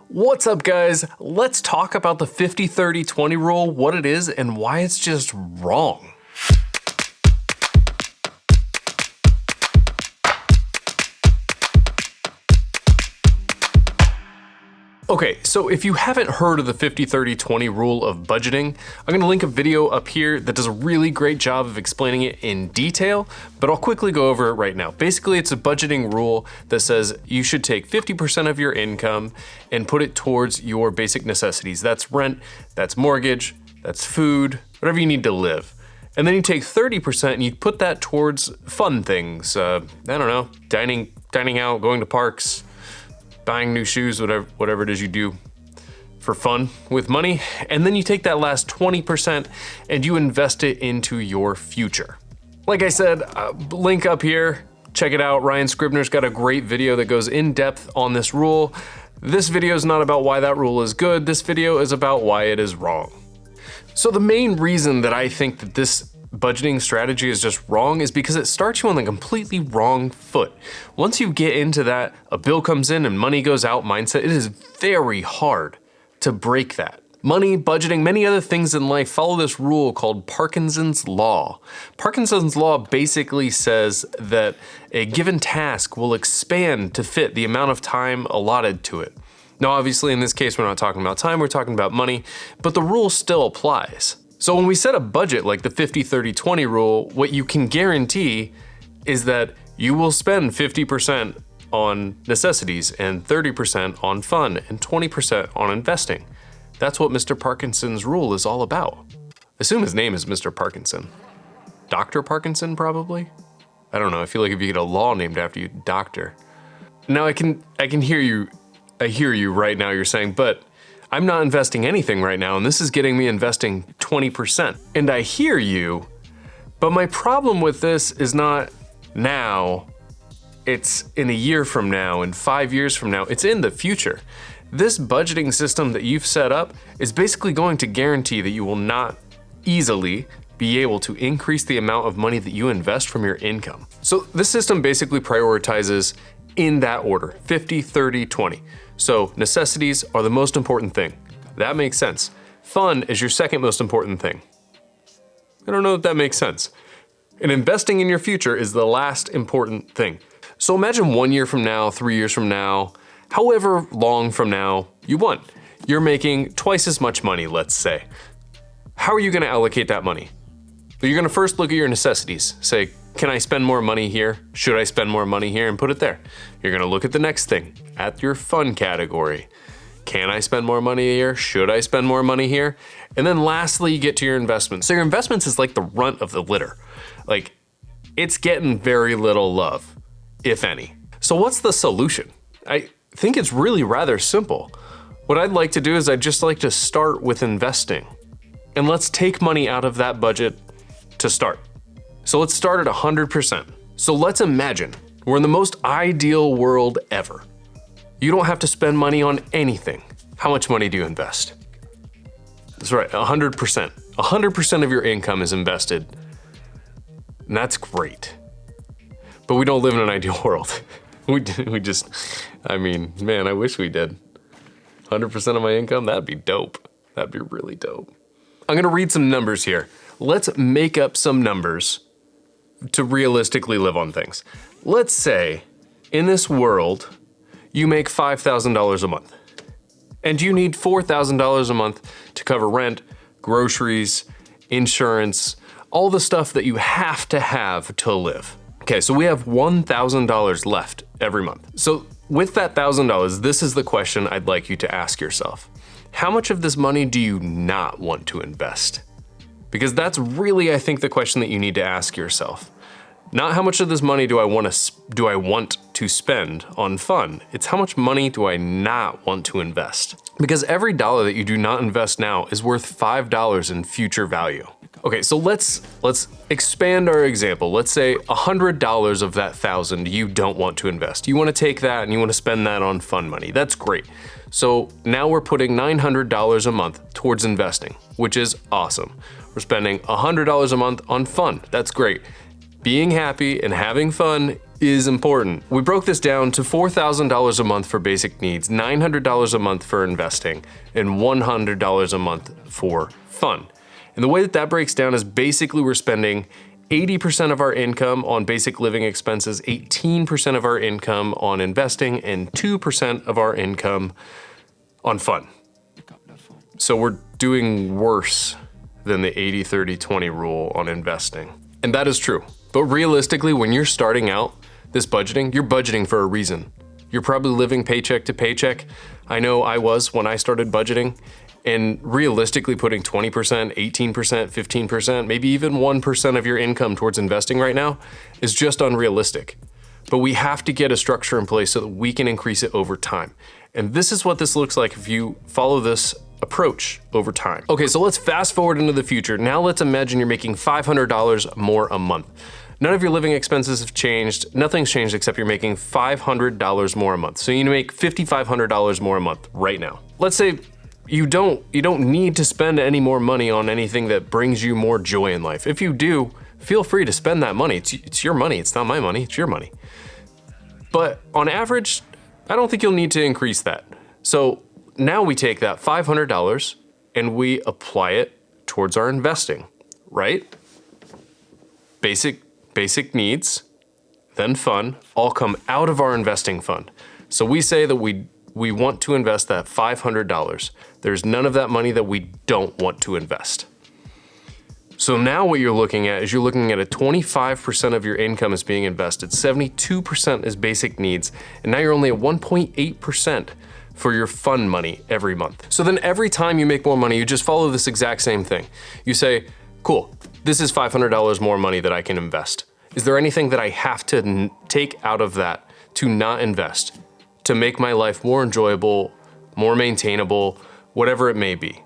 What's up, guys? Let's talk about the 50-30-20 rule, what it is, and why it's just wrong. Okay, so if you haven't heard of the 50-30-20 rule of budgeting, I'm gonna link a video up here that does a really great job of explaining it in detail, but I'll quickly go over it right now. Basically, it's a budgeting rule that says you should take 50% of your income and put it towards your basic necessities. That's rent, that's mortgage, that's food, whatever you need to live. And then you take 30% and you put that towards fun things. I don't know, dining out, going to parks, buying new shoes, whatever it is you do for fun with money. And then you take that last 20% and you invest it into your future. Like I said, link up here, check it out. Ryan Scribner's got a great video that goes in depth on this rule. This video is not about why that rule is good. This video is about why it is wrong. So the main reason that I think that this budgeting strategy is just wrong is because it starts you on the completely wrong foot. Once you get into that a bill comes in and money goes out mindset, it is very hard to break that. Money, budgeting, many other things in life follow this rule called Parkinson's Law. Parkinson's Law basically says that a given task will expand to fit the amount of time allotted to it. Now, obviously, in this case, we're not talking about time, we're talking about money, but the rule still applies. So when we set a budget like the 50-30-20 rule, what you can guarantee is that you will spend 50% on necessities and 30% on fun and 20% on investing. That's what Mr. Parkinson's rule is all about. I assume his name is Mr. Parkinson. Dr. Parkinson, probably? I don't know, I feel like if you get a law named after you, doctor. Now I can hear you, I hear you right now, you're saying, but I'm not investing anything right now, and this is getting me investing 20%. And I hear you, but my problem with this is not now, it's in a year from now, in 5 years from now, it's in the future. This budgeting system that you've set up is basically going to guarantee that you will not easily be able to increase the amount of money that you invest from your income. So this system basically prioritizes in that order, 50-30-20. So necessities are the most important thing. That makes sense. Fun is your second most important thing. I don't know if that makes sense. And investing in your future is the last important thing. So imagine 1 year from now, 3 years from now, however long from now you want. You're making twice as much money, let's say. How are you gonna allocate that money? Well, you're gonna first look at your necessities. Say, can I spend more money here? Should I spend more money here? And put it there. You're gonna look at the next thing, at your fun category. Can I spend more money here? Should I spend more money here? And then lastly, you get to your investments. So your investments is like the runt of the litter. Like, it's getting very little love, if any. So what's the solution? I think it's really rather simple. What I'd like to do is I'd just like to start with investing. And let's take money out of that budget to start. So let's start at 100%. So let's imagine we're in the most ideal world ever. You don't have to spend money on anything. How much money do you invest? That's right, 100%. 100% of your income is invested. And that's great. But we don't live in an ideal world. we just, I mean, man, I wish we did. 100% of my income, that'd be dope. That'd be really dope. I'm gonna read some numbers here. Let's make up some numbers to realistically live on things. Let's say in this world, you make $5,000 a month and you need $4,000 a month to cover rent, groceries, insurance, all the stuff that you have to live. Okay, so we have $1,000 left every month. So with that $1,000, this is the question I'd like you to ask yourself. How much of this money do you not want to invest? Because that's really, I think, the question that you need to ask yourself. Not how much of this money do I want to spend on fun? It's how much money do I not want to invest? Because every dollar that you do not invest now is worth $5 in future value. Okay, so let's expand our example. Let's say $100 of that 1,000 you don't want to invest. You want to take that and you want to spend that on fun money. That's great. So now we're putting $900 a month towards investing, which is awesome. We're spending $100 a month on fun. That's great. Being happy and having fun is important. We broke this down to $4,000 a month for basic needs, $900 a month for investing, and $100 a month for fun. And the way that that breaks down is basically we're spending 80% of our income on basic living expenses, 18% of our income on investing, and 2% of our income on fun. So we're doing worse than the 80-30-20 rule on investing. And that is true. But realistically, when you're starting out this budgeting, you're budgeting for a reason. You're probably living paycheck to paycheck. I know I was when I started budgeting. And realistically, putting 20%, 18%, 15%, maybe even 1% of your income towards investing right now is just unrealistic. But we have to get a structure in place so that we can increase it over time. And this is what this looks like if you follow this approach over time. Okay, so let's fast forward into the future. Now let's imagine you're making $500 more a month. None of your living expenses have changed. Nothing's changed except you're making $500 more a month. So you make $5,500 more a month right now. Let's say you don't need to spend any more money on anything that brings you more joy in life. If you do, feel free to spend that money. It's your money. It's not my money. It's your money. But on average, I don't think you'll need to increase that. So now we take that $500 and we apply it towards our investing, right? Basic needs, then fun, all come out of our investing fund. So we say that we want to invest that $500. There's none of that money that we don't want to invest. So now what you're looking at is you're looking at a 25% of your income is being invested, 72% is basic needs, and now you're only at 1.8% for your fun money every month. So then every time you make more money, you just follow this exact same thing. You say, cool, this is $500 more money that I can invest. Is there anything that I have to take out of that to not invest, to make my life more enjoyable, more maintainable, whatever it may be?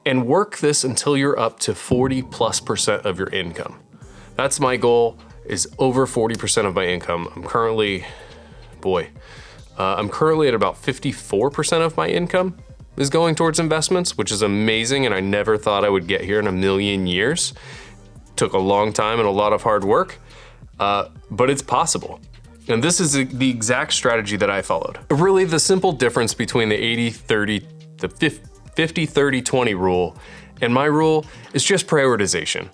And work this until you're up to 40+% of your income. That's my goal, is over 40% of my income. I'm currently at about 54% of my income is going towards investments, which is amazing, and I never thought I would get here in a million years. Took a long time and a lot of hard work, but it's possible. And this is the exact strategy that I followed. Really, the simple difference between the 80-30, the 50-30-20 rule and my rule is just prioritization.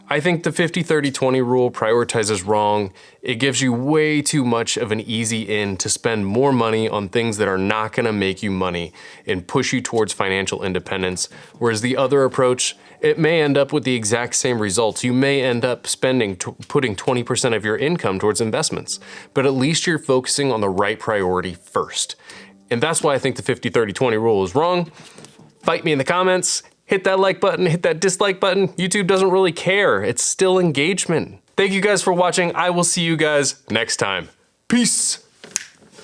I think the 50-30-20 rule prioritizes wrong. It gives you way too much of an easy in to spend more money on things that are not gonna make you money and push you towards financial independence. Whereas the other approach, it may end up with the exact same results. You may end up putting 20% of your income towards investments, but at least you're focusing on the right priority first. And that's why I think the 50-30-20 rule is wrong. Fight me in the comments. Hit that like button, hit that dislike button. YouTube doesn't really care. It's still engagement. Thank you guys for watching. I will see you guys next time. Peace.